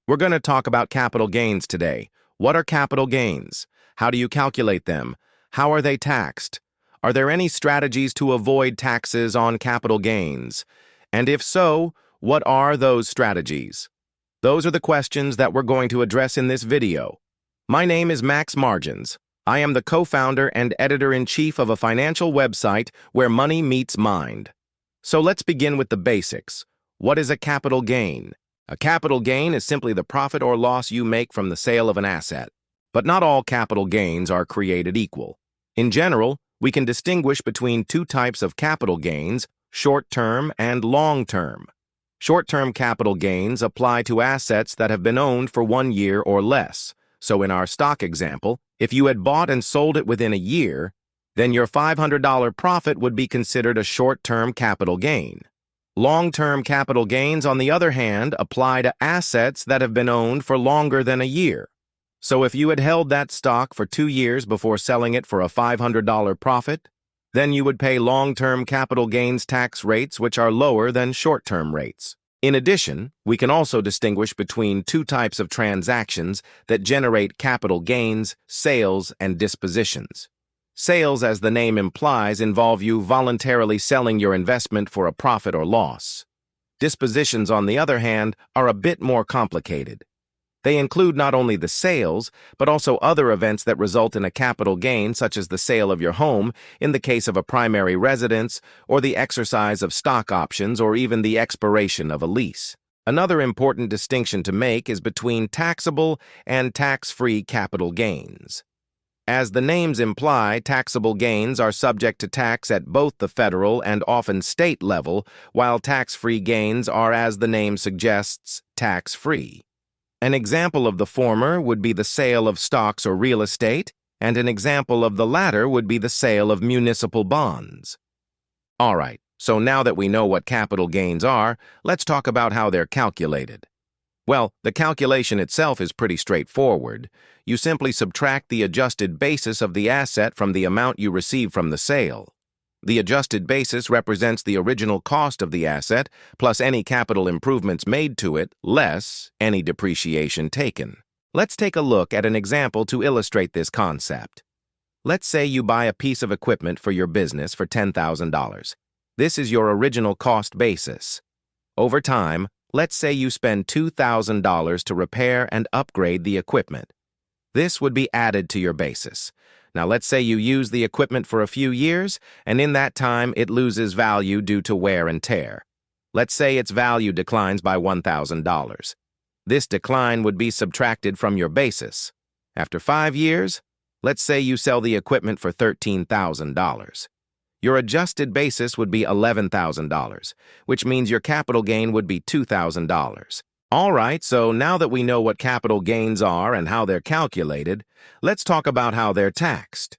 We're going to talk about capital gains today. What are capital gains? How do you calculate them? How are they taxed? Are there any strategies to avoid taxes on capital gains? And if so, what are those strategies? Those are the questions that we're going to address in this video. My name is Max Margins. I am the co-founder and editor-in-chief of a financial website where money meets mind. So let's begin with the basics. What is a capital gain? A capital gain is simply the profit or loss you make from the sale of an asset. But not all capital gains are created equal. In general, we can distinguish between two types of capital gains, short-term and long-term. Short-term capital gains apply to assets that have been owned for 1 year or less. So in our stock example, if you had bought and sold it within a year, then your $500 profit would be considered a short-term capital gain. Long-term capital gains, on the other hand, apply to assets that have been owned for longer than a year. So if you had held that stock for 2 years before selling it for a $500 profit, then you would pay long-term capital gains tax rates which are lower than short-term rates. In addition, we can also distinguish between two types of transactions that generate capital gains: sales and dispositions. Sales, as the name implies, involve you voluntarily selling your investment for a profit or loss. Dispositions, on the other hand, are a bit more complicated. They include not only the sales, but also other events that result in a capital gain, such as the sale of your home, in the case of a primary residence, or the exercise of stock options, or even the expiration of a lease. Another important distinction to make is between taxable and tax-free capital gains. As the names imply, taxable gains are subject to tax at both the federal and often state level, while tax-free gains are, as the name suggests, tax-free. An example of the former would be the sale of stocks or real estate, and an example of the latter would be the sale of municipal bonds. All right, so now that we know what capital gains are, let's talk about how they're calculated. Well, the calculation itself is pretty straightforward. You simply subtract the adjusted basis of the asset from the amount you receive from the sale. The adjusted basis represents the original cost of the asset, plus any capital improvements made to it, less any depreciation taken. Let's take a look at an example to illustrate this concept. Let's say you buy a piece of equipment for your business for $10,000. This is your original cost basis. Over time, let's say you spend $2,000 to repair and upgrade the equipment. This would be added to your basis. Now let's say you use the equipment for a few years, and in that time it loses value due to wear and tear. Let's say its value declines by $1,000. This decline would be subtracted from your basis. After 5 years, let's say you sell the equipment for $13,000. Your adjusted basis would be $11,000, which means your capital gain would be $2,000. All right, so now that we know what capital gains are and how they're calculated, let's talk about how they're taxed.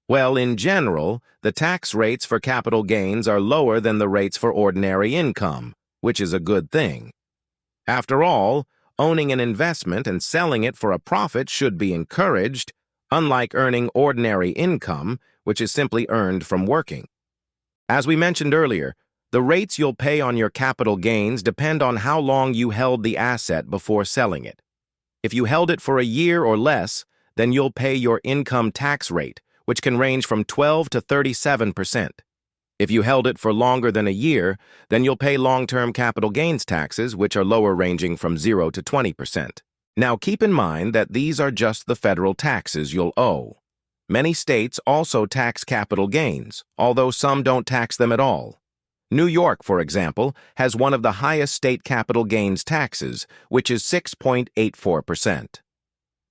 Well, in general, the tax rates for capital gains are lower than the rates for ordinary income, which is a good thing. After all, owning an investment and selling it for a profit should be encouraged, unlike earning ordinary income, which is simply earned from working. As we mentioned earlier, the rates you'll pay on your capital gains depend on how long you held the asset before selling it. If you held it for a year or less, then you'll pay your income tax rate, which can range from 12 to 37%. If you held it for longer than a year, then you'll pay long-term capital gains taxes, which are lower, ranging from 0 to 20%. Now keep in mind that these are just the federal taxes you'll owe. Many states also tax capital gains, although some don't tax them at all. New York, for example, has one of the highest state capital gains taxes, which is 6.84%.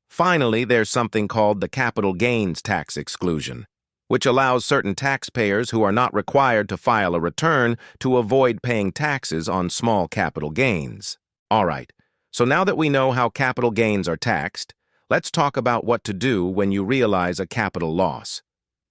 Finally, there's something called the capital gains tax exclusion, which allows certain taxpayers who are not required to file a return to avoid paying taxes on small capital gains. All right, so now that we know how capital gains are taxed, let's talk about what to do when you realize a capital loss.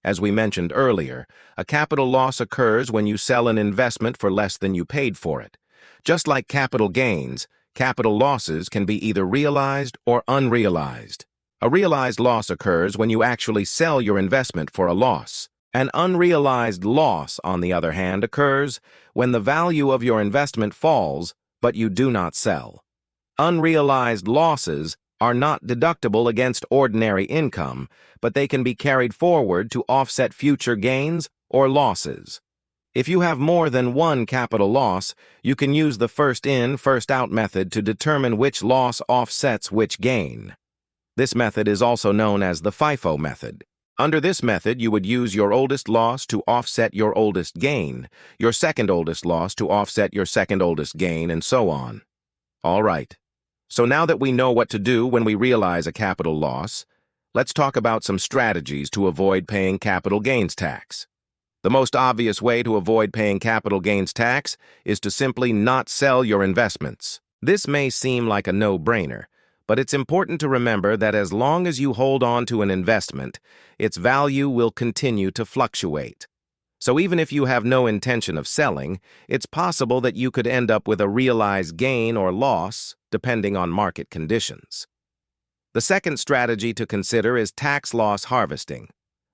As we mentioned earlier, a capital loss occurs when you sell an investment for less than you paid for it. Just like capital gains, capital losses can be either realized or unrealized. A realized loss occurs when you actually sell your investment for a loss. An unrealized loss, on the other hand, occurs when the value of your investment falls, but you do not sell. Unrealized losses are not deductible against ordinary income, but they can be carried forward to offset future gains or losses. If you have more than one capital loss, you can use the first in, first out method to determine which loss offsets which gain. This method is also known as the FIFO method. Under this method, you would use your oldest loss to offset your oldest gain, your second oldest loss to offset your second oldest gain, and so on. All right. So now that we know what to do when we realize a capital loss, let's talk about some strategies to avoid paying capital gains tax. The most obvious way to avoid paying capital gains tax is to simply not sell your investments. This may seem like a no-brainer, but it's important to remember that as long as you hold on to an investment, its value will continue to fluctuate. So even if you have no intention of selling, it's possible that you could end up with a realized gain or loss, depending on market conditions. The second strategy to consider is tax loss harvesting.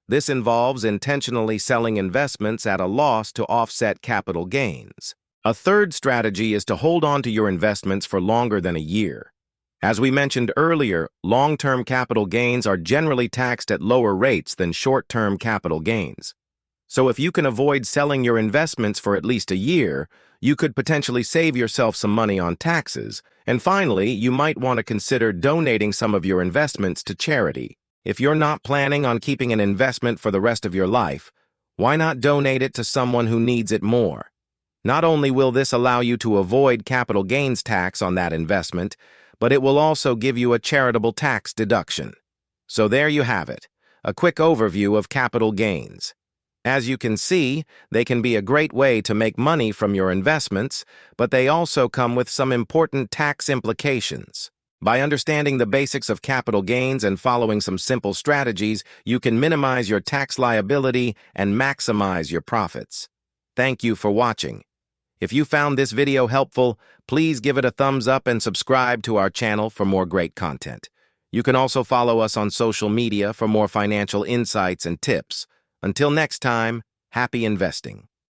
This involves intentionally selling investments at a loss to offset capital gains. A third strategy is to hold on to your investments for longer than a year. As we mentioned earlier, long-term capital gains are generally taxed at lower rates than short-term capital gains. So if you can avoid selling your investments for at least a year, you could potentially save yourself some money on taxes. And finally, you might want to consider donating some of your investments to charity. If you're not planning on keeping an investment for the rest of your life, why not donate it to someone who needs it more? Not only will this allow you to avoid capital gains tax on that investment, but it will also give you a charitable tax deduction. So there you have it, a quick overview of capital gains. As you can see, they can be a great way to make money from your investments, but they also come with some important tax implications. By understanding the basics of capital gains and following some simple strategies, you can minimize your tax liability and maximize your profits. Thank you for watching. If you found this video helpful, please give it a thumbs up and subscribe to our channel for more great content. You can also follow us on social media for more financial insights and tips. Until next time, happy investing.